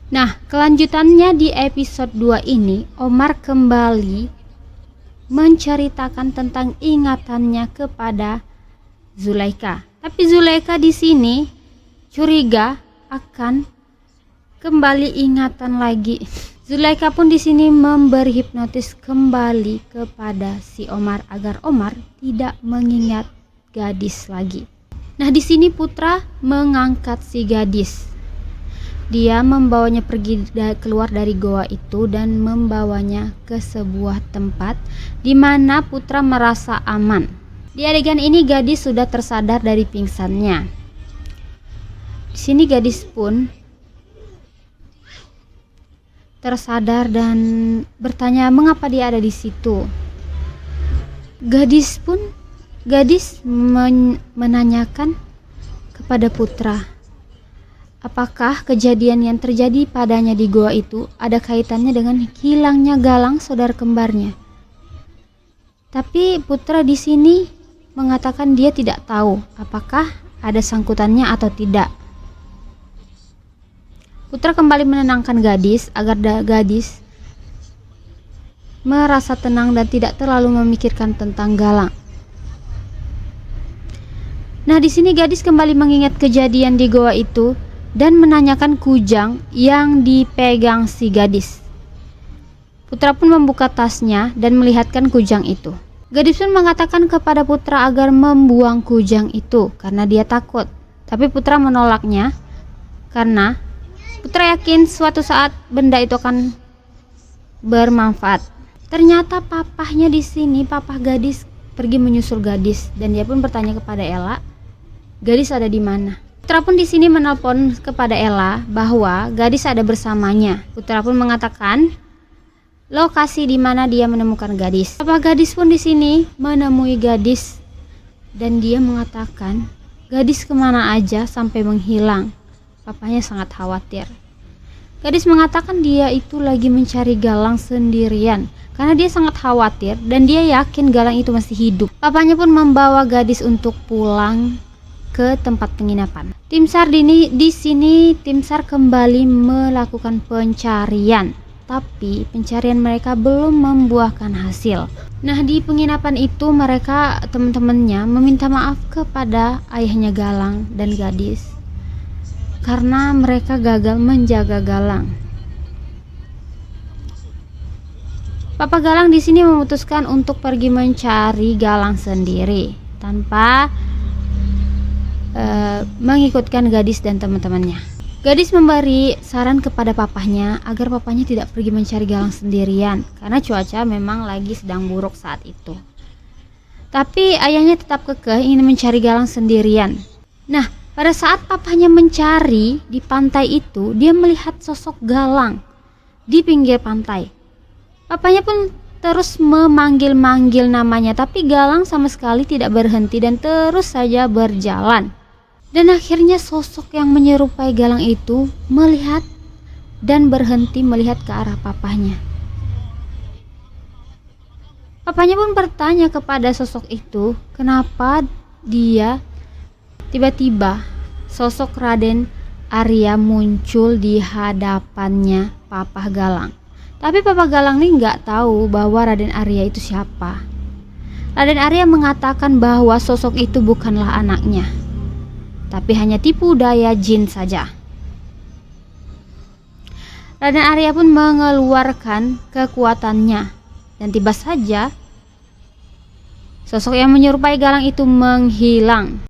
Nah, kelanjutannya di episode 2 ini, Omar kembali menceritakan tentang ingatannya kepada Zulaikha. Tapi Zulaikha di sini curiga akan kembali ingatan lagi. Zulaikha pun di sini memberi hipnotis kembali kepada si Omar agar Omar tidak mengingat gadis lagi. Nah, di sini Putra mengangkat si gadis. Dia membawanya pergi keluar dari goa itu dan membawanya ke sebuah tempat di mana Putra merasa aman. Di adegan ini gadis sudah tersadar dari pingsannya. Di sini gadis pun tersadar dan bertanya mengapa dia ada di situ. Gadis menanyakan kepada Putra, apakah kejadian yang terjadi padanya di goa itu ada kaitannya dengan hilangnya Galang saudara kembarnya. Tapi Putra di sini mengatakan dia tidak tahu apakah ada sangkutannya atau tidak. Putra kembali menenangkan gadis agar gadis merasa tenang dan tidak terlalu memikirkan tentang Galang. Nah, di sini gadis kembali mengingat kejadian di goa itu dan menanyakan kujang yang dipegang si gadis. Putra pun membuka tasnya dan melihatkan kujang itu. Gadis pun mengatakan kepada Putra agar membuang kujang itu karena dia takut. Tapi Putra menolaknya karena Putra yakin suatu saat benda itu akan bermanfaat. Ternyata papahnya di sini, papah gadis pergi menyusul gadis dan dia pun bertanya kepada Ella, gadis ada di mana? Putra pun di sini menelpon kepada Ella bahwa gadis ada bersamanya. Putra pun mengatakan lokasi di mana dia menemukan gadis. Papa gadis pun di sini menemui gadis dan dia mengatakan gadis kemana aja sampai menghilang. Papanya sangat khawatir. Gadis mengatakan dia itu lagi mencari Galang sendirian karena dia sangat khawatir dan dia yakin Galang itu masih hidup. Papanya pun membawa gadis untuk pulang ke tempat penginapan. Tim SAR di sini tim SAR kembali melakukan pencarian, tapi pencarian mereka belum membuahkan hasil. Nah, di penginapan itu mereka teman-temannya meminta maaf kepada ayahnya Galang dan gadis karena mereka gagal menjaga Galang. Papa Galang di sini memutuskan untuk pergi mencari Galang sendiri tanpa mengikutkan gadis dan teman-temannya. Gadis memberi saran kepada papahnya agar papahnya tidak pergi mencari Galang sendirian karena cuaca memang lagi sedang buruk saat itu. Tapi ayahnya tetap kekeh ingin mencari Galang sendirian. Nah, pada saat papahnya mencari di pantai itu, dia melihat sosok Galang di pinggir pantai. Papahnya pun terus memanggil-manggil namanya, tapi Galang sama sekali tidak berhenti dan terus saja berjalan. Dan akhirnya sosok yang menyerupai Galang itu melihat dan berhenti melihat ke arah papahnya. Papahnya pun bertanya kepada sosok itu, kenapa dia tiba-tiba sosok Raden Arya muncul di hadapannya Papa Galang. Tapi Papa Galang ini nggak tahu bahwa Raden Arya itu siapa. Raden Arya mengatakan bahwa sosok itu bukanlah anaknya, tapi hanya tipu daya jin saja. Raden Arya pun mengeluarkan kekuatannya dan tiba saja sosok yang menyerupai Galang itu menghilang.